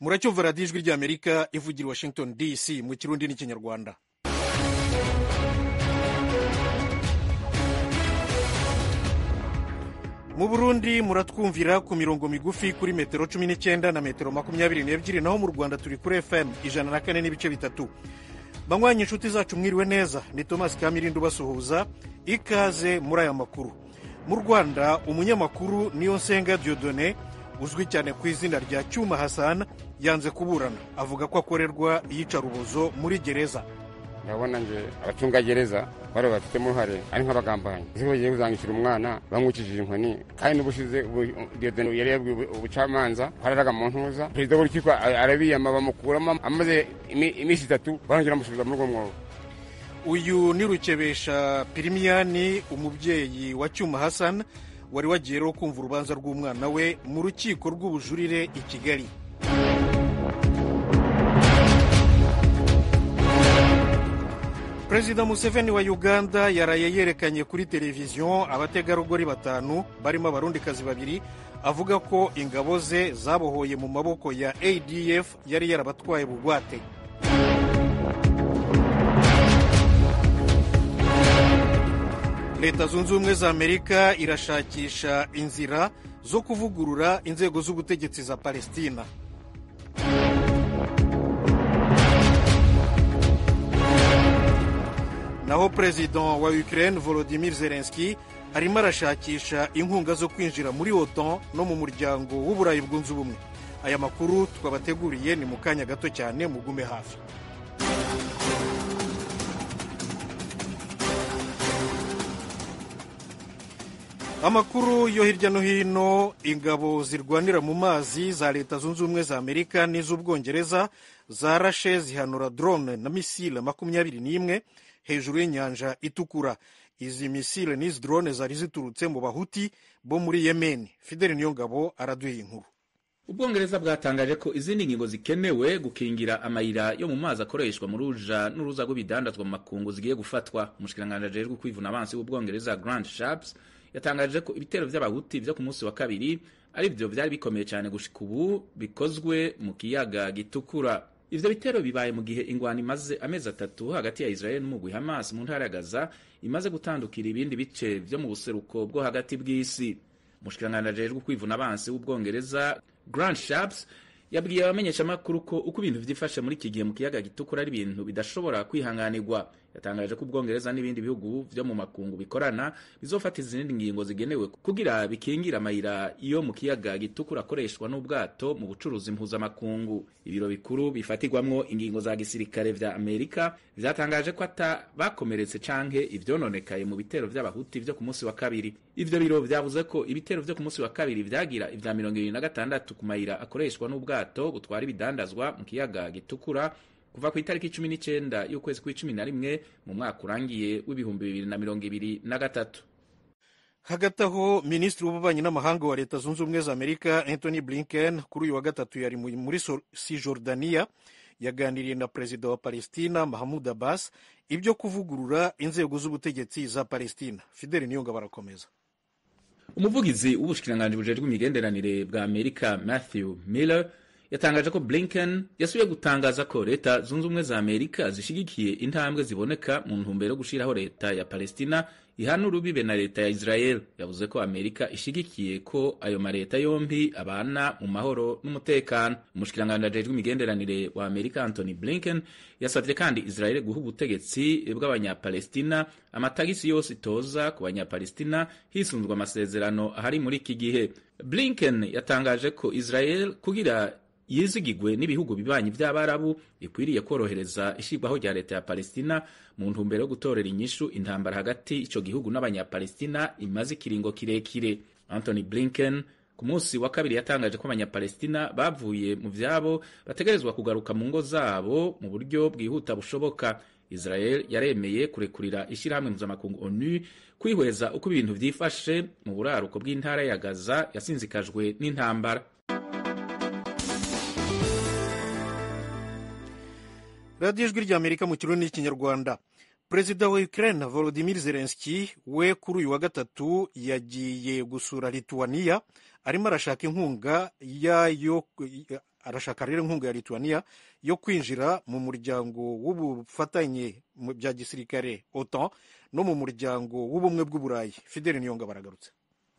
muracyumva radiyo ijwi ry'Amerika ivugira Washington DC mu kirundi n'ikinyarwanda. Mu Burundi muratwumvira ku mirongo migufi kuri metero 19 na metero 22, naho mu Rwanda turi kuri FM 104.3. Banywanyi inshuti zacu mwiriwe neza, ni Thomas Kamirindo basuhuza, ikaze muri aya makuru. Mu Rwanda umunyamakuru Niyonsenga Dieudonné uzwi cyane ku izina rya Cyuma Hassan yanze kuburana, avuga ko akorerwa iyicarubozo muri gereza. Ndabona nje abacunga gereza bari bafite mu ruhare ari nk'abagambanyi zihoye kuzangishira umwana bamwukishije inkoni, kandi n'ubushize Dieudonné yari yabwiye ubucamanza hararaga mu ntuza perezida w'urukiko arabiyama bamukuramo amaze iminsi 3 barongera amusubiza muri uwo mwobo. Uyu ni Rukebesha Pirimiyani, umubyeyi wa Cyuma Hassan wari wagiye rero kumva urubanza rw'umwana we mu rukiko rw'ubujurire i Kigali. Perezida Museveni wa Uganda yaraye yerekanye kuri televiziyo abategarugori 5 barimo abarundikazi 2, avuga ko ingabo ze zabohoye mu maboko ya ADF yari yarabatwaye bugwate. Leta Zunze Ubumwe za Amerika irashakisha inzira zo kuvugurura inzego z'ubutegetsi za Palestina. Naho Perezida wa Ukraine Volodymyr Zelensky arimo arashakisha inkunga zo kwinjira muri OTAN no mu muryango w'Uburayi bwunze ubumwe. Aya makuru twabateguriye ni mu kanya gato cyane, mugume hafi. Amakuru yo hirya no hino. Ingabo zirwanira mu mazi za Leta Zunze Ubumwe za Amerika n'iz'Ubwongereza zarashe zihanura drone na misile 21 hejuru y'inyanja itukura. Izi misile n'izi drone zari ziturutse mu Bahuti bo muri Yemen. Fidel Niyongabo araduha inkuru. Ubwongereza bwatangaje ko izindi ngingo zikenewe gukingira amayira yo mu mazi akoreshwa mu ruja n'uruza rw'ibidandazwa mu makungu zigiye gufatwa. Umushikiranganje ajejwe kwivuna abansi w'Ubwongereza Grant Shapps yatangaje ko ibitero by'Abahuti byo ku munsi wa kabiri ari byo byari bikomeye cyane gushika ubu bikozwe mu kiyaga gitukura. Ivyo bitero bibaye mu gihe ingwani imaze amezi 3 hagati ya Israel n'umugwi Hamas mu ntara ya Gaza imaze gutandukira ibindi bice byo mu buseruko bwo hagati bw'isi. Umushikiranganje ajejwe kwivuna abansi w'Ubwongereza Grant Shapps yabwiye abamenyesha makuru ko uko ibintu vyifashe muri iki gihe mu kiyaga gitukura ari ibintu bidashobora kwihanganirwa. Yatangaje ko Ubwongereza n'ibindi bihugu vyo mu makungu bikorana bizofata izindi ngingo zigenewe kugira bikingira amayira iyo mu kiyaga gitukura akoreshwa n'ubwato mu bucuruzi mpuzamakungu. Ibiro bikuru bifatirwamwo ingingo za gisirikare vya Amerika vyatangaje ko bakomeretse canke ivyononekaye mu bitero vy'Abahuti vyo ku munsi wa kabiri. Ivyo biro vyavuze ko ibitero vyo ku munsi wa kabiri vyagira ivya 26 ku mayira akoreshwa n'ubwato butwara ibidandazwa mu kiyaga gitukura kuva ku itariki 19 y'ukwezi kwa11 mu mwaka urangiye w'2023. Hagati aho Minisitiri w'Ububanyi n'Amahanga wa Leta Zunze Ubumwe za Amerika Anthony Blinken kuri uyu wa gatatu yari muri Cisjordania yaganiriye na Perezida wa Palestina Mahmoud Abbas ibyo kuvugurura inzego z'ubutegetsi za Palestina. Fidel Niyonga barakomeza. Umuvugizi w'ubushikiranganje bujejwe imigenderanire bwa Amerika Matthew Miller yatangaje ko Blinken yasubiye gutangaza ko Leta Zunze Ubumwe za Amerika zishigikiye intambwe ziboneka mu ntumbero yo gushiraho leta ya Palestina ihana urubibe na leta ya Israel. Yavuze ko Amerika ishigikiye ko ayo mareta yombi abana mu mahoro n'umutekano. Umushikiranganje ajejwe imigenderanire wa Amerika Anthony Blinken yasavye kandi Israel guha ubutegetsi bw'abanyapalestina amatagisi yose itoza ku banyapalestina hisunzwe amasezerano ahari muri iki gihe. Blinken yatangaje ko Israel kugira yizigigwe n'ibihugu bibanyi by'Abarabu ikwiriye korohereza ishirwaho rya leta ya Palestina mu ntumbero yo gutorera inyishu intambara hagati ico gihugu n'abanyapalestina imaze ikiringo kirekire. Anthony Blinken ku munsi wa kabiri yatangaje ko abanyapalestina bavuye mu vyabo bategerezwa kugaruka mu ngo zabo mu buryo bwihuta bushoboka. Israel yaremeye kurekurira ishirahamwe mpuzamakungu ONU kwihweza uko ibintu vyifashe mu buraruko bw'intara ya Gaza yasinzikajwe n'intambara. Radiyo Ijwi ry'Amerika mu kirundi n'ikinyarwanda. Perezida wa Ukraine Volodymyr Zelensky we kuri uyu wa gatatu yagiye gusura Lithuania, arimo arashaka inkunga yayo arashaka rero inkunga ya Lituania yo kwinjira mu muryango w'ubufatanye bya gisirikare OTAN no mu muryango w'ubumwe bw'uburayi. Fidel Niyonga baragarutse.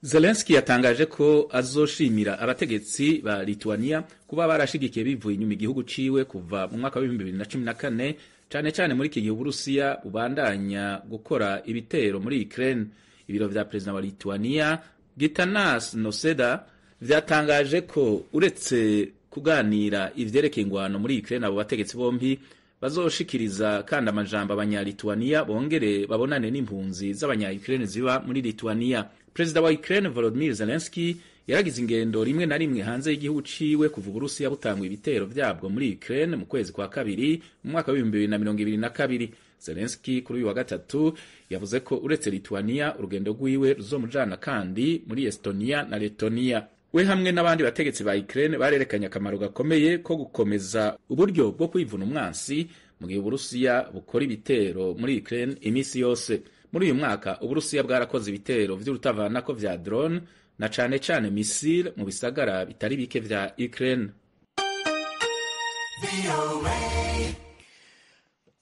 Zelensky yatangaje ko azoshimira abategetsi ba Lituania kuba barashigikiye bivuye inyuma igihugu ciwe kuva mu mwaka wa 2014 cane cane muri iki gihe Uburusiya bubandanya gukora ibitero muri Ukraine. Ibiro vya president wa Lituania Gitanas Noseda vyatangaje ko uretse kuganira ivyerekeye ingwano muri Ukraine abo bategetsi bombi bazoshikiriza kandi amajambo abanya-Lituania bongere babonane n'impunzi z'abanya-Ukraine ziba muri Lituania. Perezida wa Ukraine Volodymyr Zelensky yaragize ingendo rimwe na rimwe hanze y'igihugu ciwe kuva Uburusiya butangwa ibitero vyabwo muri Ukraine mu kwezi kwa kabiri mu mwaka wa 2022. Zelensky kuri uyu wa gatatu yavuze ko uretse Lituania urugendo rwiwe ruzomujana kandi muri Estonia na Letonia. We hamwe n'abandi bategetsi ba Ukraine barerekanye akamaro gakomeye ko gukomeza uburyo bwo kwivuna umwansi mu gihe Uburusiya bukora ibitero muri Ukraine imisi yose. Muri uyu mwaka Uburusiya bwarakoze ibitero vy'urutavanako vya drone na cane cane missile mu bisagara bitari bike vya Ukraine.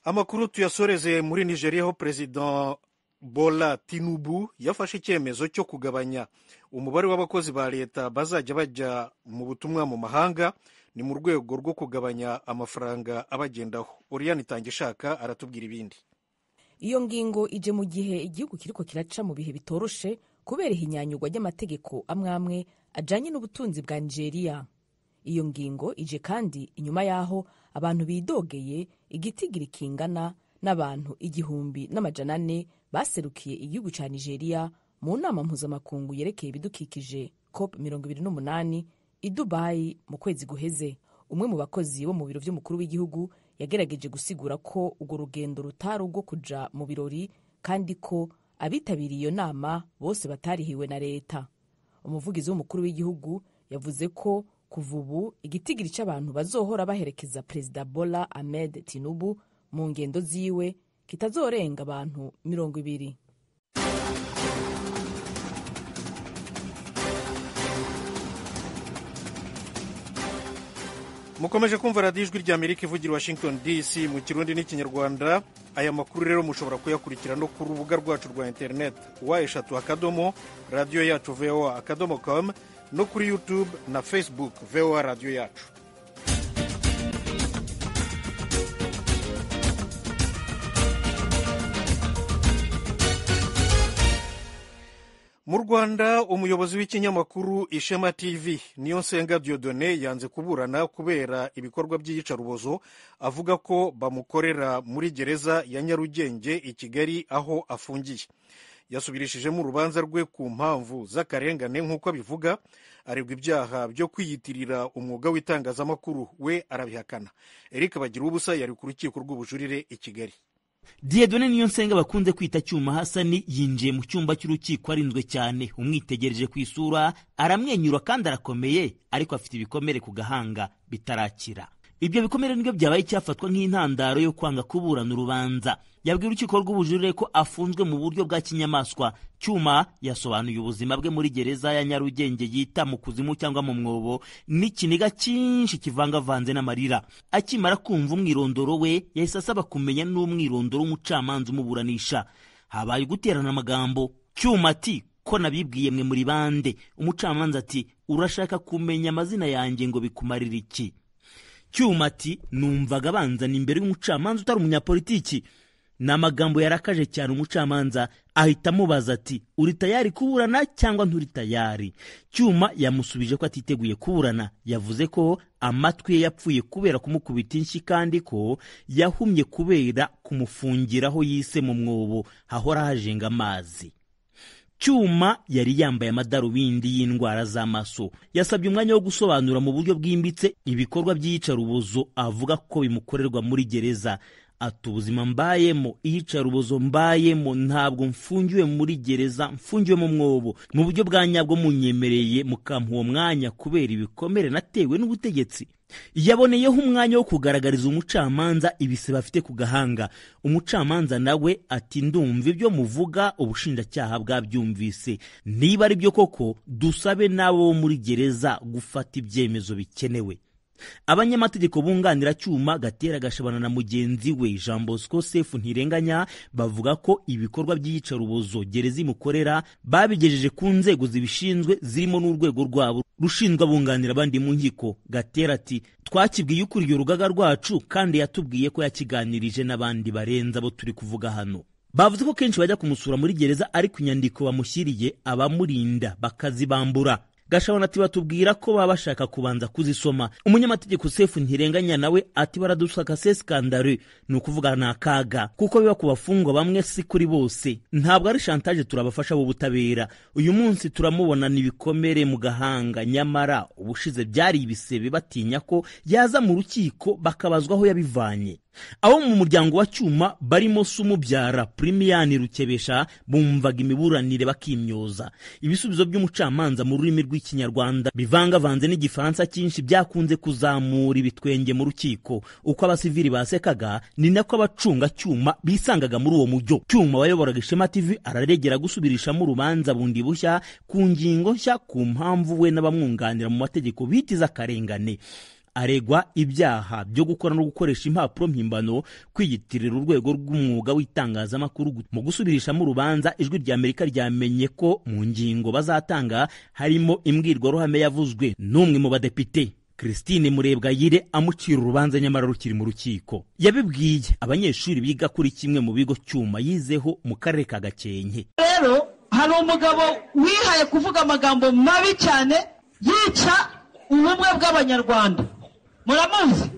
Amakuru tuyasoreze muri Nigeria aho President Bola Tinubu yafashe icyemezo cyo kugabanya umubare w'abakozi ba leta bazajya bajya mu butumwa mu mahanga. Ni mu rwego rwo kugabanya amafaranga abagendaho. Oriane Itangishaka aratubwira ibindi. Iyo ngingo ije mu gihe igihugu kiriko kiraca mu bihe bitoroshe kubera ihinyanyurwa ry'amategeko amwe ajanye n'ubutunzi bwa Nigeria. Iyo ngingo ije kandi inyuma yaho abantu bidogeye igitigiri kingana n'abantu 1,400 baserukiye igihugu ca Nigeria mu nama mpuzamakungu yerekeye ibidukikije COP28 i Dubai mu kwezi guheze. Umwe mu bakozi bo mu biro vy'umukuru w'igihugu yagerageje gusigura ko urwo rugendo rutari urwo kuja mu birori kandi ko abitabiriye iyo nama bose batarihiwe na leta. Umuvugizi w'umukuru w'igihugu yavuze ko kuva ubu igitigiri c'abantu bazohora baherekeza Perezida Bola Ahmed Tinubu mu ngendo ziwe kitazorenga abantu 20. Mukomeje kumva radiyo Ijwi ry'Amerika ivugira Washington DC mu Kirundi n'Ikinyarwanda. Aya makuru rero mushobora kuyakurikira no ku rubuga rwacu rwa internet wa3 radio yacu voa.com no kuri YouTube na Facebook VOA radio yacu. Mu Rwanda umuyobozi w'ikinyamakuru Ishema TV Niyonsenga Dieudonné yanze kuburana kubera ibikorwa by'iyicarubozo avuga ko bamukorera muri gereza ya Nyarugenge i Kigali aho afungiye. Yasubirishijemo urubanza rwe ku mpamvu z'akarengane nk'uko abivuga, aregwa ibyaha byo kwiyitirira umwuga w'itangazamakuru, we arabihakana. Eric Bagirubusa yari ku rukiko rw'ubujurire i Kigali. Dieudonné Niyonsenga bakunze kwita Cyuma Hassan yinjiye mu cyumba cy'urukiko arinzwe cyane. Umwitegereje ku isura aramwenyura kandi arakomeye, ariko afite ibikomere ku gahanga bitarakira. Ibyo bikomere nibyo byabaye cyafatwa nk'intandaro yo kwanga kuburana urubanza. Yabwiye urukiko rw'ubujurire ko afunzwe mu buryo bwa kinyamaswa. Cyuma yasobanuye ubuzima bwe muri gereza ya Nyarugenge yita mu kuzimu cyangwa mu mwobo n'ikiniga cyinshi kivangavanze n'amarira. Akimara kumva umwirondoro we yahise asaba kumenya n'umwirondoro w'umucamanza umuburanisha. Habaye guterana amagambo. Cyuma ati ko nabibwiye mwe muri bande. Umucamanza ati urashaka kumenya amazina yanjye ngo bikumarira iki? Cyuma ati numvaga banzana imbere y'umucamanza utari umunyapolitiki. N'amagambo yarakaje cyane umucamanza ahita amubaza ati uri tayari kuburana cyangwa nturi tayari? Cyuma yamusubije ko atiteguye kuburana. Yavuze ko amatwi ye yapfuye kubera kumukubita inshyi kandi ko yahumye kubera kumufungiraho yise mu mwobo hahora hajenga amazi. Cyuma yari yambaye amadarubindi y'indwara z'amaso. Yasabye umwanya wo gusobanura mu buryo bwimbitse ibikorwa by'iyicarubozo avuga ko bimukorerwa muri gereza. Ati ubuzima mbayemo, iyicarubozo mbayemo, ntabwo mfungiwe muri gereza, mfungiwe mu mwobo. Mu buryo bwa nyabwo munyemereye mukampa uwo mwanya kubera ibikomere natewe n'ubutegetsi. Yaboneyeho umwanya wo kugaragariza umucamanza ibisebe afite ku gahanga. Umucamanza nawe ati ndumva ibyo muvuga ubushinjacyaha bwabyumvise. Niba ari byo koko dusabe nabo muri gereza gufata ibyemezo bikenewe. Abanyamategeko bunganira Cyuma, Gatera Gashabana na mugenzi we Jean Bosco Sefu Ntirenganya bavuga ko ibikorwa by'iyicarubozo gereza mukorera babigejeje ku nzego zibishinzwe zirimo n'urwego rwabo rushinzwe abunganira abandi mu nkiko. Gatera ati twakibwiye ukuriye urugaga rwacu kandi yatubwiye ko yakiganirije n'abandi barenza abo turi kuvuga hano. Bavuze ko kenshi bajya kumusura muri gereza ariko inyandiko bamushyiriye abamurinda bakazibambura. Gashabana ati batubwira ko baba bashaka kubanza kuzisoma. Umunyamategeko Sefu Ntirenganya nawe ati baradusaka se scandale, ni ukuvuga na kaga kuko biba ku bafungwa bamwe si kuri bose. Ntabwo ari chantage turabafasha bo butabera. Uyu munsi turamubona nibikomere mu gahanga, nyamara ubushize byari ibisebe batinya ko yaza mu rukiko bakabazwa aho yabivanye. Abo mu muryango wa Cyuma barimo sumubyara Premian Rukebesha bumvaga imiburanire bakimyoza. Ibisubizo by'umucamanza mu rurimi rw'ikinyarwanda bivangavanze n'igifaransa cyinshi byakunze kuzamura ibitwenge mu rukiko. Uko abasivili basekaga ni nako abacunga Cyuma bisangaga muri uwo mujyo. Cyuma wayoboraga Ishema TV araregera gusubirisha mu rubanza bundi bushya ku ngingo nshya ku mpamvu we n'abamwunganira mu mategeko bitiza karengane. Aregwa ibyaha byo gukora no gukoresha impapuro mpimbano, kwiyitirira urwego rw'umwuga w'itangazamakuru. Mu gusubirisha mu rubanza, Ijwi ry'Amerika ryamenye ko mu ngingo bazatanga harimo imbwirwaruhame yavuzwe n'umwe mu badepite Christine Murebwayire amucira urubanza nyamara rukiri mu rukiko. Yabibwiye abanyeshuri biga kuri kimwe mu bigo Cyuma yizeho mu karere ka Gakenke. Rero hari umugabo wihaye kuvuga amagambo mabi cyane yica ubumwe bw'abanyarwanda. Muramuzi?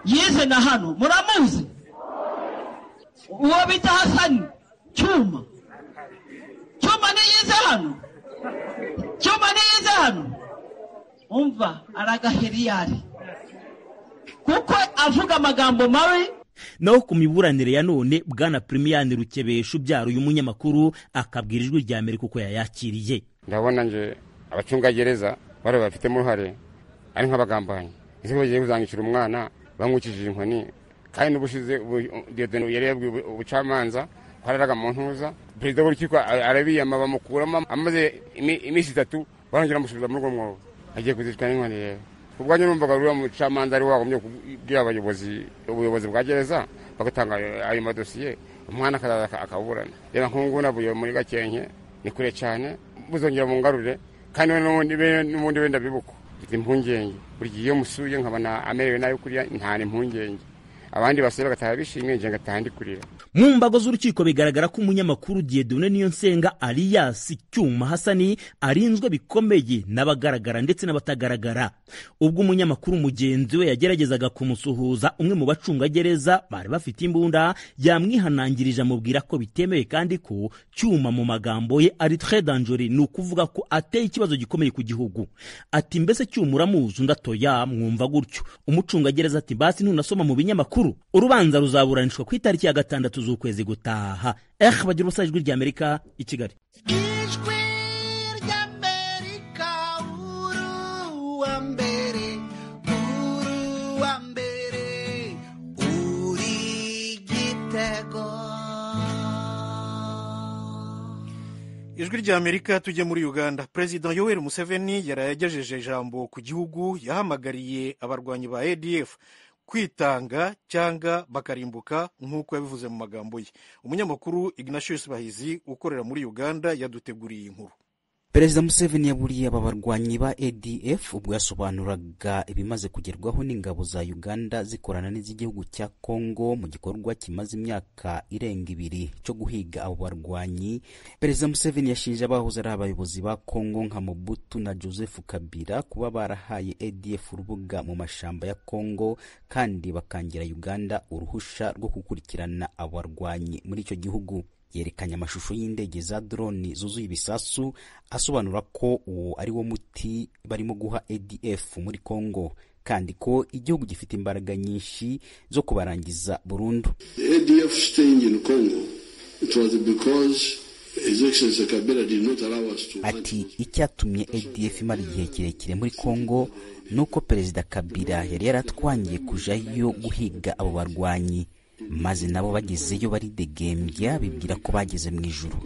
Yize na hano. Muramuzi? Uwo bita Hassan Cyuma. Cyuma ni yize hano. Cyuma ni yize hano. Umva aragaheriyari. Kuko avuga amagambo mabi. Naho ku miburanire ya none, Bwana Premian Rukebesha ubyara uyu munyamakuru akabwira Ijwi ry'Amerika uko yayakiriye. Ndabona nje abacunga gereza bari bafitemo uruhare ari nk'abagambanyi. Ese bagiye kuzangishira umwana bamwukishije inkoni, kandi n'ubushize Gitondo yarebwe ubucamanza hararaga mu ntuza. Perezida w'urukiko arabiyama bamukuramo amaze iminsi 3 barongera musubiza muri rwo mwobo agiye kuzicwa n'inkoni yewe. Ubwo nyumvaga ruri mu camanza ari wagomye kubwira ubuyobozi bwa gereza bagatanga ayo madosiye, umwana akazaza akaburana. Reba nk'unguna buyo muri Gakenke ni kure cyane, buzongera mu ngarure kandi n'ubundi wenda bibuko. Impungenge buri gihe musuye nkabana amerewe nayo kuriya nta impungenge, abandi basebe bagataha bishimye nje ngatandi kurira. Mu mbago z'urukiko bigaragara ko umunyamakuru Dieudonné Niyonsenga alias Cyuma Hassan arinzwe bikomeye n'abagaragara ndetse n'abatagaragara. Ubwo umunyamakuru mugenzi we yageragezaga kumusuhuza, umwe mu bacunga gereza bari bafite imbunda yamwihanangirije amubwira ko bitemewe kandi ko Cyuma mu magambo ye ari très dangereux, ni ukuvuga ko ateye ikibazo gikomeye ku gihugu. Ati mbese Cyuma uramuzi? Ndatoya mwumva gutyo. Umucunga gereza ati basi ntunasoma mu binyamakuru. Urubanza ruzaburanishwa ku itariki ya 6 z'ukwezi gutaha. Bagira ubusa Ijwi ry'Amerika i Kigali. Ijwi ry'Amerika uruwa mbere uri gitego. Ijwi ry'Amerika tujye muri Uganda. President Yoweri Museveni yarayagejeje ijambo ku gihugu, yahamagariye abarwanyi ba ADF kwitanga cyangwa bakarimbuka nk'uko yabivuze mu magambo ye. Umunyamakuru Ignatius Bahizi ukorera muri Uganda yaduteguriye inkuru. Perezida Museveni yaburiye aba barwanyi ba ADF ubwo yasobanuraga ibimaze kugerwaho n'ingabo za Uganda zikorana n'iz'igihugu cya Congo mu gikorwa kimaze imyaka irenga 2 cyo guhiga abo barwanyi. Perezida Museveni yashinje abahoze ari abayobozi ba Congo nka Mobutu na Joseph Kabila kuba barahaye ADF urubuga mu mashamba ya Congo kandi bakangira Uganda uruhusha rwo gukurikirana abo barwanyi muri icyo gihugu. Yerekanye amashusho y'indege za drone zuzuye ibisasu asobanura ko uwo ari wo muti barimo guha ADF muri Congo kandi ko igihugu gifite imbaraga nyinshi zo kubarangiza burundu. ADF staying in Congo, it was because His Excellency Kabila did not allow us to. Ati icyatumye ADF imara igihe kirekire muri Congo nuko Perezida Kabila yari yaratwangiye kujayo guhiga abo barwanyi. maze nabo bagezeyo baridegembya bibwira ko bageze mu ijuru.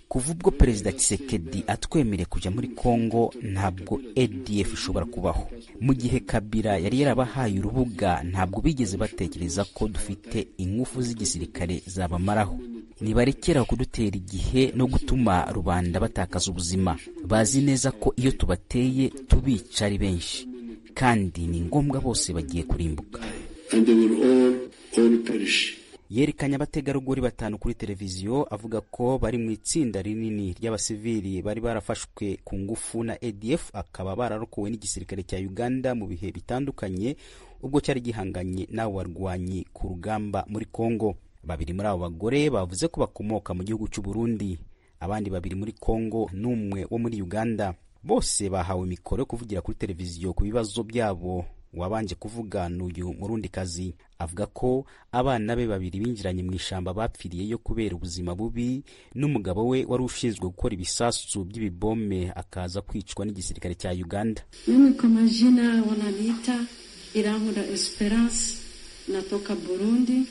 Kuva ubwo Perezida Tshisekedi atwemere kuja muri Kongo, ntabwo ADF ishobora kubaho. Mu gihe Kabila yari yarabahaye urubuga, ntabwo bigeze batekereza ko dufite ingufu z'igisirikare zabamaraho. Nibarekera kudutera igihe no gutuma rubanda batakaza ubuzima. Bazi neza ko iyo tubateye tubica ari benshi, kandi ni ngombwa bose bagiye kurimbuka. And they will all perish. Yerekanye abategarugori batanu kuri televiziyo avuga ko bari mu itsinda rinini ry'abasivili bari barafashwe ku ngufu na ADF, akaba bararokowe n'igisirikare cya Uganda mu bihe bitandukanye ubwo cyari gihanganye n'abo barwanyi ku rugamba muri Kongo. Babiri muri abo bagore bavuze ko bakomoka mu gihugu cy'u Burundi, abandi babiri muri Kongo n'umwe wo muri Uganda. Bose bahawe mikoro yo kuvugira kuri televiziyo ku bibazo byabo. Wabanje kuvuga n'uyu Murundikazi avuga ko abana be babiri binjiranye mu ishamba bapfiriyeyo kubera ubuzima bubi, n'umugabo we wari ushinzwe gukora ibisasu by'ibibome akaza kwicwa n'igisirikare cya Uganda. Mimi kwa majina wananiita Irankunda Esperance, natoka Burundi.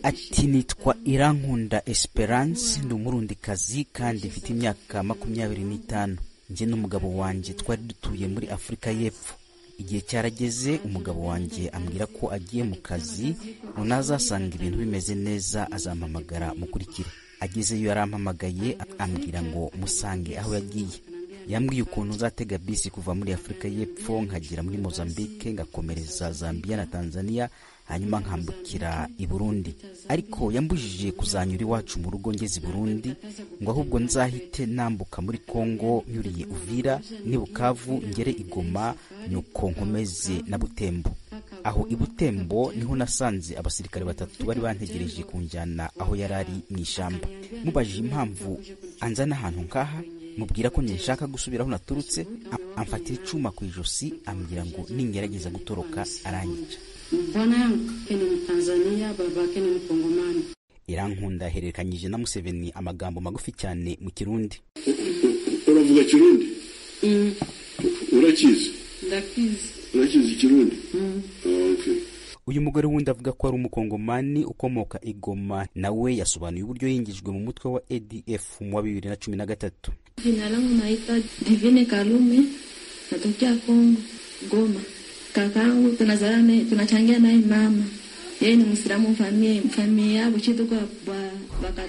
Ati nitwa Irankunda Esperance, ndi Umurundikazi kandi mfite imyaka 25. Nje n'umugabo wanje twari dutuye muri Afurika y'Epfo. Igihe cyarageze umugabo wanje ambwira ko agiye mu kazi, unazasanga ibintu bimeze neza azampamagara mukurikire. Agezeyo yarampamagaye ambwira ngo musange aho yagiye. Yambwiye ukuntu nzatega bisi kuva muri Afurika y'Epfo nkagera muri Mozambique ngakomereza Zambia na Tanzania, hanyuma nkambukira i Burundi. Ariko yambujije kuzanyura iwacu mu rugo ngeze i Burundi, ngo ahubwo nzahite nambuka muri Kongo nyuriye Uvira ni Bukavu ngere i Goma, nuko nkomeze na Butembo. Aho i Butembo niho nasanze abasirikare batatu bari bantegereje kunjyana aho yarari mu ishamba. Mubajije impamvu anzana ahantu nkaha, mubwira ko nshaka gusubira aho naturutse, amfatira icuma ku ijosi ambwira ngo ningerageza gutoroka aranyica. Irankunda hererekanyije na Museveni amagambo magufi cyane mu Kirundi. Uravuga Kirundi? Urakizi? Ndakizi. Urakizi Kirundi? Okay. Uyu mugore wundi avuga ko ari umukongomani ukomoka i Goma, nawe yasobanuye uburyo yingijwe mu mutwe wa ADF mu 2013. Jina langu naitwa Divine Kalume, natokea Kongo, Goma. Kakangu tunazalana, tunachangia naye mama. Yeye ni Muislamu, familia yabo kitu kwa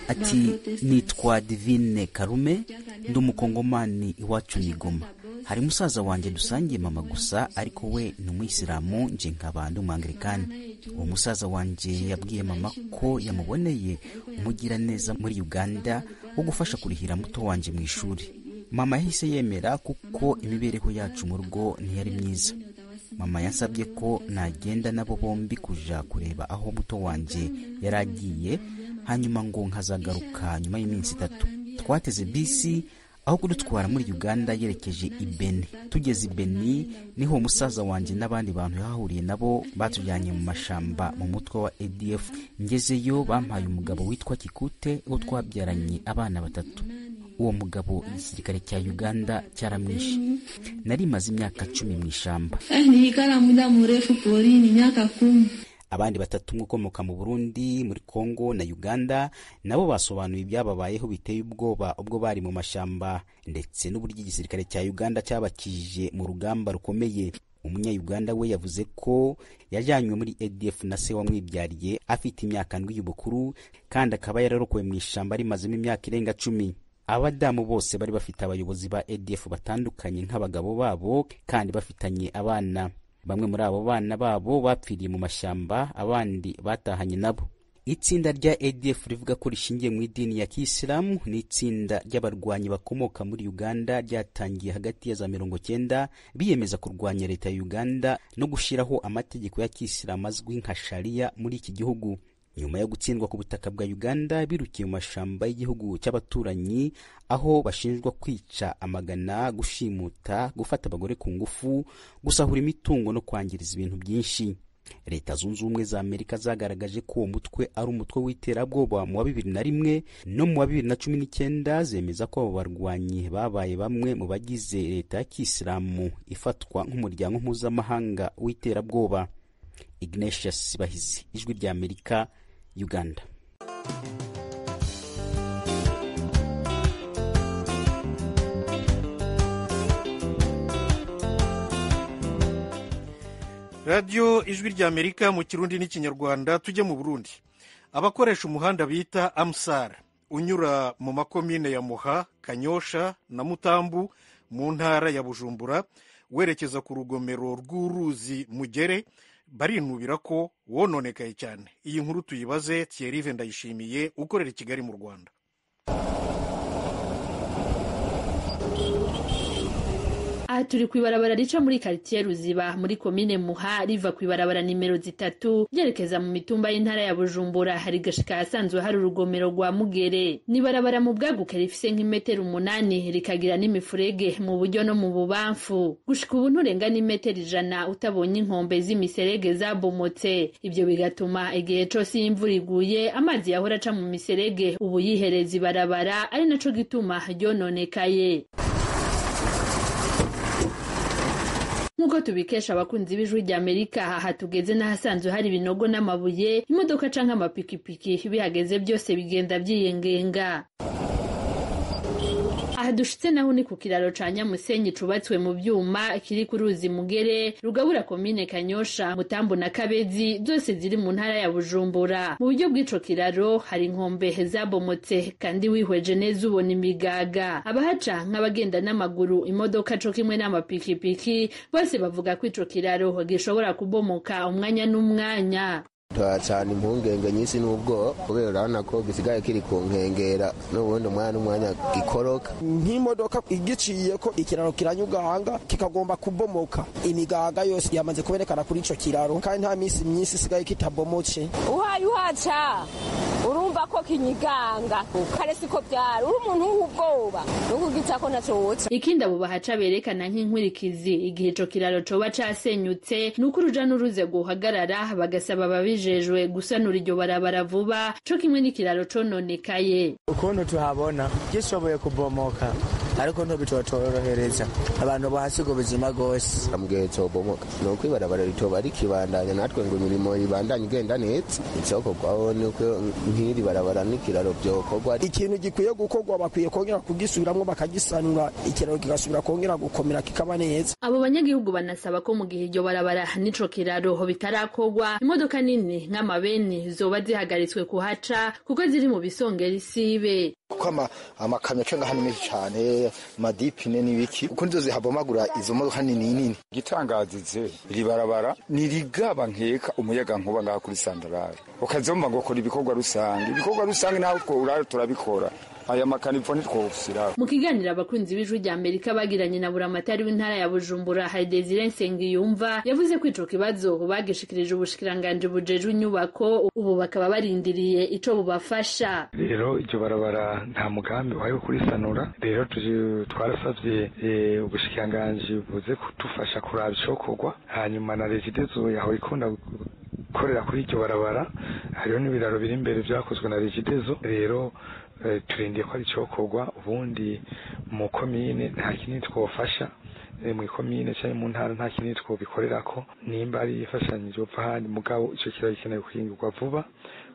ati nitwa Divine Kalume, ndi umukongomani iwacu ni Goma. Hari musaza wanje dusangiye mama gusa, ariko we ni Umuyisilamu, nje nkaba ndi Umwanglikani. Uwo musaza wanje yabwiye mama ko yamuboneye umugira neza muri Uganda wo gufasha kurihira muto wanje mu ishuri. Mama yahise yemera kuko imibereho yacu mu rugo ntiyari myiza. Mama yansabye ko nagenda nabo bombi kuja kureba aho muto wanje yaragiye, hanyuma ngo nkazagaruka nyuma y'iminsi 3. Twateze bisi aho kudutwara muri Uganda yerekeje i Beni. Tugeze i Beni niho musaza wanje n'abandi bantu yahuriye nabo batujyanye mu mashamba mu mutwe wa ADF. Ngezeyo bampaye umugabo witwa Kikute wo twabyaranye abana 3. Uwo mugabo igisirikare cya Uganda cyaramwishe. Nari maze imyaka 10 mu ishamba. Nikala muda mrefu porini, imyaka 10. Abandi 3 ukomoka mu Burundi, muri Kongo na Uganda nabo basobanuye ibyababayeho biteye ubwoba ubwo bari mu mashamba, ndetse n'uburyo igisirikare cya Uganda cyabakije mu rugamba rukomeye. Umunya-Uganda we yavuze ko yajyanywe muri ADF na se wamwibyariye afite imyaka 7 y'ubukuru, kandi akaba yararokowe mu ishamba rimazemo imyaka irenga 10. Abadamu bose bari bafite abayobozi ba ADF batandukanye nk'abagabo babo, kandi bafitanye abana. Bamwe muri abo bana babo bapfiriye mu mashyamba, abandi batahanye nabo. Itsinda rya ADF rivuga ko rishingiye mu idini ya Kisilamu, ni itsinda ry'abarwanyi bakomoka muri Uganda ryatangiye hagati ya za 90 biyemeza kurwanya leta ya Uganda no gushiraho amategeko ya Kisilamu azwi nka Sharia muri iki gihugu. Nyuma yo gutsindwa ku butaka bwa Uganda, birukiye mu mashamba y'igihugu cy'abaturanyi, aho bashinjwa kwica amagana, gushimuta, gufata abagore ku ngufu, gusahura imitungo no kwangiriza ibintu byinshi. Leta Zunze Ubumwe za Amerika zagaragaje ko uwo mutwe ari umutwe w'iterabwoba mu 2001 no mu 2019, zemeza ko abo barwanyi babaye bamwe mu bagize leta ya Kisilamu ifatwa nk'umuryango mpuzamahanga w'iterabwoba. Ignatius Bahizi, Ijwi ry'Amerika, Uganda. radiyo Ijwi ry'Amerika mu Kirundi n'Ikinyarwanda. Tujye mu Burundi. Abakoresha umuhanda bita Amsar unyura mu makomine ya Muha, Kanyosha na Mutambu mu ntara ya Bujumbura werekeza ku rugomero rw'uruzi Mugere barinubira ko wononekaye cyane. Iyi nkuru tuyibaze Thierry Ndayishimiye ukorera i Kigali mu Rwanda. Aha turi kw'ibarabara rica muri quartier Ruziba muri komine Muha riva kw'ibarabara nimero 3 ryerekeza mu mitumba y'intara ya Bujumbura hari gashika asanzwe hari urugomero rwa Mugere. Ni barabara mu bwaguke rifise nk'imetero 8 rikagira n'imifurege mu buryo no mu bubamfu. Gushika ubu nturenga n'imetero 100 utabonye inkombe z'imiserege zabomotse. Ibyo bigatuma igihe cose imvura iguye amazi yahora aca mu miserege ubu yihereza ibarabara ari naco gituma ryononekaye. Nkuko tubikesha abakunzi b'Ijwi ry'Amerika, aha tugeze n'ahasanzwe hari ibinogo n'amabuye, imodoka canke amapikipiki bihageze byose bigenda byiyengenga. Aha dushitse naho ni ku kiraro ca Nyamusenyi cubatswe mu byuma kiri ku ruzi Mugere rugabura komine Kanyosha, Mutambu na Kabezi zose ziri mu ntara ya Bujumbura. Mu buryo bw'ico kiraro hari inkombe zabomotse kandi wihweje neza ubona imigaga. Abahaca nk'abagenda n'amaguru, imodoka co kimwe n'amapikipiki bose bavuga ko ico kiraro gishobora kubomoka umwanya n'umwanya. Cyane impungenge nyinshi n'ubwo kubera urabona ko gisigaye kiri ku nkengera n'ubundi umwanya n'umwanya gikoroka nk'imodoka igiciye ko ikiraro kiranyugahanga kikagomba kubomoka. Imigaga yose yamaze kuberekana kuri ico kiraro kandi nta minsi myinshi isigaye kitabomotse. Uhaye uhaca urumva ko kinyiganga kare siko byari uri umuntu w'ubwoba n'ukugita ko naco woca. Ikindi abo bahaca berekana nk'inkurikizi igihe ico kiraro coba casenyutse nuko uruja n'uruze guhagarara bagasaba babijejwe gusanura iryo barabara vuba co kimwe n'ikiraro cononekaye. Ukuntu tuhabona gishoboye kubomoka ariko ntibitotorohereza abantu bahasiga ubuzima gose. Ambwiye cobomoka nuko ibarabara ritoba rikibandanya natwe ngo imirimo ibandanye igenda neza isoko kwaho nuko nk'iri barabara n'ikiraro byokorwa. Ikintu gikwiye gukorwa bakwiye kongera kugisubiramwo bakagisanura ikiraro kigasubira kongera gukomera kikaba neza. Abo banyagihugu banasaba ko mu gihe iryo barabara n'ico kiraro bitarakorwa imodoka nini nk'amabeni zoba zihagaritswe kuhaca kuko ziri mu bisongera isibe. Kuko amakamyo cenga hano menshi cyane madipine n'ibiki kuko nizo zihabomagura izo modoka nini. Gitangazize ribarabara nirigaba nkeka umuyaga nkuba ngaha kuri Sandarari ukazomba ngo kora ibikorwa rusange naho urara turabikora. Aya makanipo nitwofusira. Mu kiganiro abakunzi b'Ijwi ry'Amerika bagiranye na buramatari w'intara ya Bujumbura Desire Nsengiyumva yavuze ko ico kibazo bagishikirije ubushikiranganje bujejwe inyubako ubu bakaba barindiriye ico bubafasha. Rero iryo barabara nta mugambi wayo kurisanura, rero twarasavye ubushikiranganje buze kudufasha kuraba icokorwa, hanyuma na regidezo yaho ikunda gukorera kuri iryo barabara. Hariho n'ibiraro biri imbere vyakozwe na regidezo, rero turindiye ko ari cokorwa. Ubundi mu komine nta kinini twofasha, mu komine cyangwa mu ntara nta kinini twobikorerako, nimba ari ifashanyije upfa handi mugabo ico kiraro gikeneye guhingurwa vuba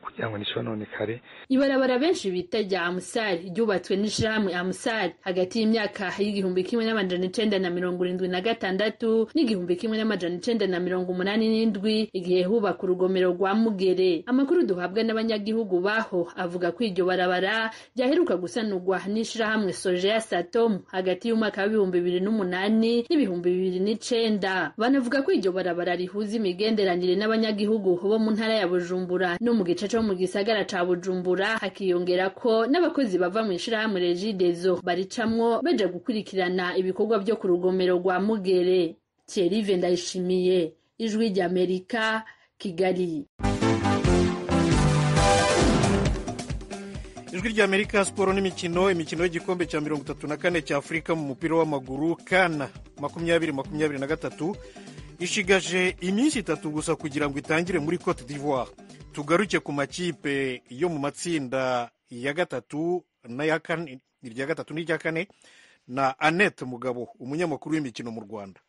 kugira ngo nicononekare. Ibarabara benshi bita rya Amsar ryubatswe n'ishirahamwe Amsar hagati y'imyaka y'igihumbi kimwe n'amajana 1976 n'igihumbi kimwe n'amajana 1987 igihe hubaka urugomero rwa Mugere. Amakuru duhabwa n'abanyagihugu baho avuga ko iryo barabara ryaheruka gusanurwa n'ishirahamwe Sojeya Satom hagati y'umwaka wa 2008 n'ibihumbi 2009. Banavuga ko iryo barabara rihuza imigenderanire n'abanyagihugu bo mu ntara ya Bujumbura no mu gice cyo mu gisagara ca Bujumbura, hakiyongera ko n'abakozi bava mu ishirahamwe Regidezo baricamwo baje gukurikirana ibikorwa byo ku rugomero rwa Mugere. Thierry Ndayishimiye, Ijwi ry'Amerika, Kigali. Ijwi ry'Amerika, siporo n'imikino. Imikino y'igikombe cya 34 cya Afurika mu mupira w'amaguru CAN 2023 ishigaje iminsi 3 gusa kugira ngo itangire muri Cote d'Ivoire. Tugaruke ku makipe yo mu matsinda ya gatatu n'irya gatatu n'irya kane na Annette Mugabo, umunyamakuru w'imikino mu Rwanda.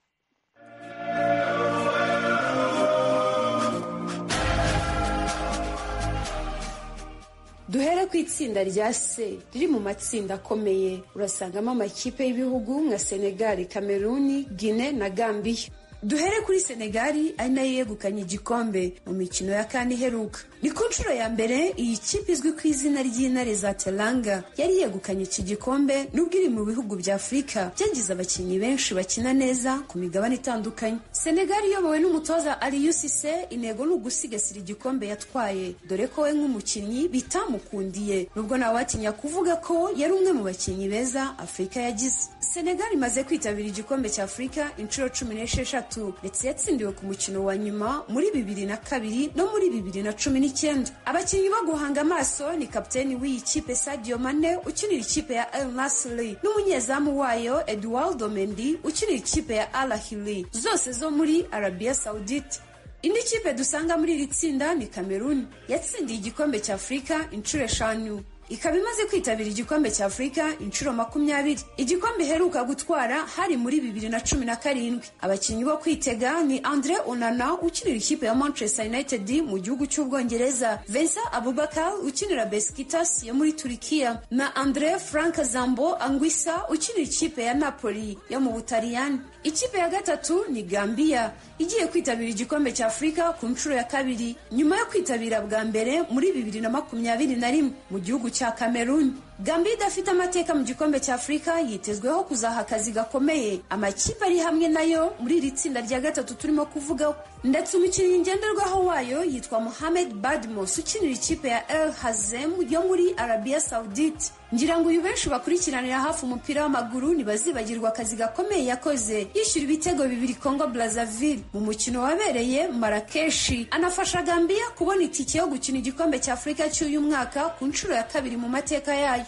Duhere ku itsinda rya C riri mu matsinda akomeye, urasangamo amakipe y'ibihugu nka Senegal, Cameroon, Guinea na Gambia. Duhere kuri Senegali ari nayo yegukanye igikombe mu mikino ya CAN iheruka. Ni ku nshuro ya mbere iyi kipe izwi ku izina ry'intare za Teranga yari yegukanye iki gikombe, nubwo iri mu bihugu bya Afurika byangize abakinnyi benshi bakina neza ku migabane itandukanye. Senegali iyobowe n'umutoza Aliou Cissé, intego ni ugusigasira igikombe yatwaye, dore ko we nk'umukinnyi bitamukundiye, nubwo nawe atinya kuvuga ko yari umwe mu bakinnyi beza Afurika yagize. Senegal imaze kwitabira igikombe cya Afurika inshuro 16 ndetse yatsindiwe ku mukino wa nyuma muri 2002 no muri 2019. Abakinnyi bo guhanga amaso ni kapiteni w'iyi kipe Sadio Mane ukinira ikipe ya El Nassr n'umunyezamu wayo Eduardo Mendy ukinira ikipe ya Al Ahly, zose zo muri Arabia Saudite. Indi kipe dusanga muri iri tsinda ni Cameroon, yatsindiye igikombe cya Afurika inshuro 5. Ikaba imaze kwitabira igikombe cya Afurika inshuro 20. Igikombe heruka gutwara hari muri 2017. Abakinnyi bo kwitega ni Andre Onana ukinira ikipe ya Manchester United mu gihugu cy'Ubwongereza, Vincent Aboubakar ukinira Besiktas yo muri Turkiya na Andre Frank Zambo Anguissa ukinira ikipe ya Napoli yo mu Butaliyani. Ikipe ya gatatu ni Gambia, igiye kwitabira igikombe cya Afurika ku nshuro ya 2 nyuma yo kwitabira bwa mbere muri 2021 mu gihugu cya Cameroon. Gambia idafite amateka mu gikombe cya Afurika yitezweho kuzaha akazi gakomeye amakipe ari hamwe nayo muri iri tsinda rya gatatu turimo kuvugaho. Ndetse umukinnyi ngenderwaho wayo yitwa Mohamed Badmos ukinira ikipe ya El Hazem yo muri Arabia Saudite. Ngira ngo uyu benshi bakurikiranira hafi umupira w'amaguru ntibazibagirwa akazi gakomeye yakoze yishyura ibitego 2 Congo Brazzaville mu mukino wabereye Marrakesh. Anafasha Gambia kubona itike yo gukina igikombe cya Afurika cy'uyu mwaka ku nshuro ya 2 mu mateka yayo.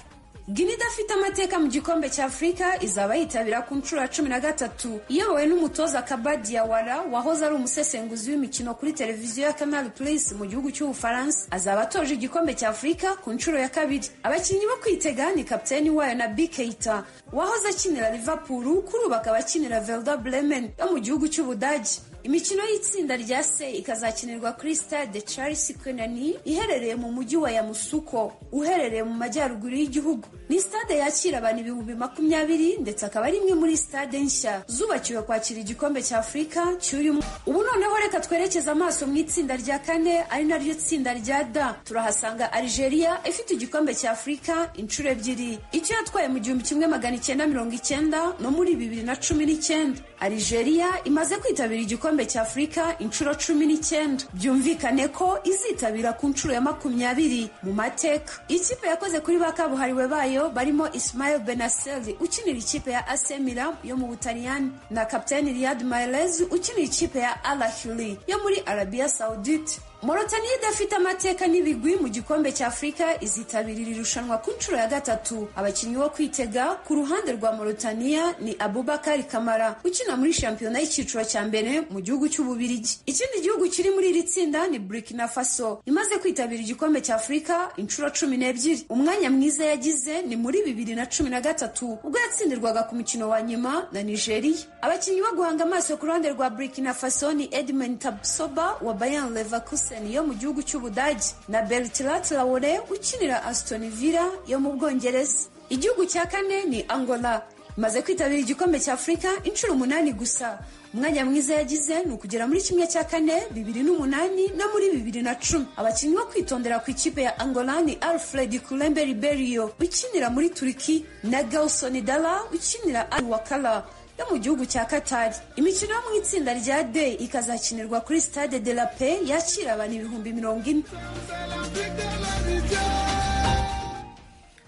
Guinea idafite amateka mu gikombe cya Afurika izaba yitabira ku nshuro ya 13 iyobowe n'umutoza Kabadi Yawara wahoze ari umusesenguzi w'imikino kuri televiziyo ya Canal Plus mu gihugu cy'Ubufaransa. Azaba atoje igikombe cya Afurika ku nshuro ya 2. Abakinnyi bo kwitega ni kapiteni wayo Naby Keita wahoze akinira Liverpool, kuri ubu akaba akinira Werder Bremen yo mu gihugu cy'Ubudage. Imikino y'itsinda rya C ikazakinirwa kuri Stade Charles Kennedy iherereye mu mujyi wa Yamoussoukro uherereye mu majyaruguru y'igihugu. Ni stade yakira abantu 20,000 ndetse akaba ari imwe muri stade nshya zubakiwe kwakira igikombe cya Afurika cy'uyu. Ubu noneho reka twerekeza amaso mu itsinda rya 4 ari naryo tsinda rya D. Turahasanga Algeria ifite igikombe cya Afurika inshuro 2, icyo yatwaye mu 1990 no muri 2019. Algeria imaze kwitabira igikombe cya Afurika inshuro 19. Byumvikane ko izitabira ku nshuro ya 20 mu mateka. Ikipe yakoze kuri bakabuhariwe bayo barimo Ismail Benasseri ukinira ikipe ya AC Milan yo mu Butaliyani na kapiteni Riyad Mahrez ukinira ikipe ya Al Ahly yo muri Arabia Saudite. Mauritania idafite amateka n'ibigwi mu gikombe cya Afurika izitabirira irushanwa ku nshuro ya 3. Abakinnyi bo kwitega ku ruhande rwa Mauritania ni Aboubakar Kamara ukina muri shampiyona y'icyiciro cya mbere mu gihugu cy'Ububirigi. Ikindi gihugu kiri muri iri tsinda ni Burkina Faso, imaze kwitabira igikombe cya Afurika inshuro 12. Umwanya mwiza yagize ni muri 2013 ubwo yatsindirwaga ku mukino wa nyuma na Nigeria. Abakinnyi bo guhanga amaso ku ruhande rwa Burkina Faso ni Edmond Tabsoba wa Bayer Leverkusen yo mu gihugu cy'Ubudage na Bertrand Traoré ukinira Aston Villa yo mu Bwongereza. Igihugu cya 4 ni Angola, imaze kwitabira igikombe cya Afurika inshuro 8 gusa. Umwanya mwiza yagize ni ukugera muri 1/4 2008 na muri 2010. Abakinnyi bo kwitondera ku ikipe ya Angola ni Alfred Kulembe Ribeiro ukinira muri Turki na Gauson Dala ukinira Al Wakala yo mu gihugu cya Qatar. Imikino yo mu itsinda rya D ikazakinirwa kuri Stade de la Paix yakira abantu 40,000.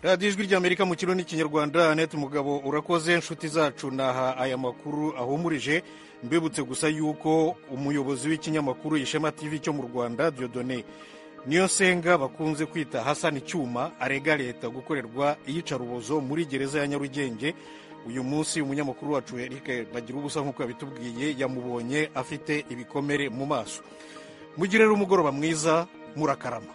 Radio Ijwi ry'Amerika mu kirundi n'ikinyarwanda. Annette Mugabo urakoze. Inshuti zacu naha aya makuru ahumurije, mbibutse gusa yuko umuyobozi w'ikinyamakuru Ishema TV cyo mu Rwanda Dieudonné Niyonsenga bakunze kwita Hassan Cyuma arega leta gukorerwa iyicarubozo muri gereza ya Nyarugenge. Uyu munsi umunyamakuru wacu Eric bagira ubusa nk'uko yabitubwiye yamubonye afite ibikomere mu maso. Mugire rero umugoroba mwiza, murakarama.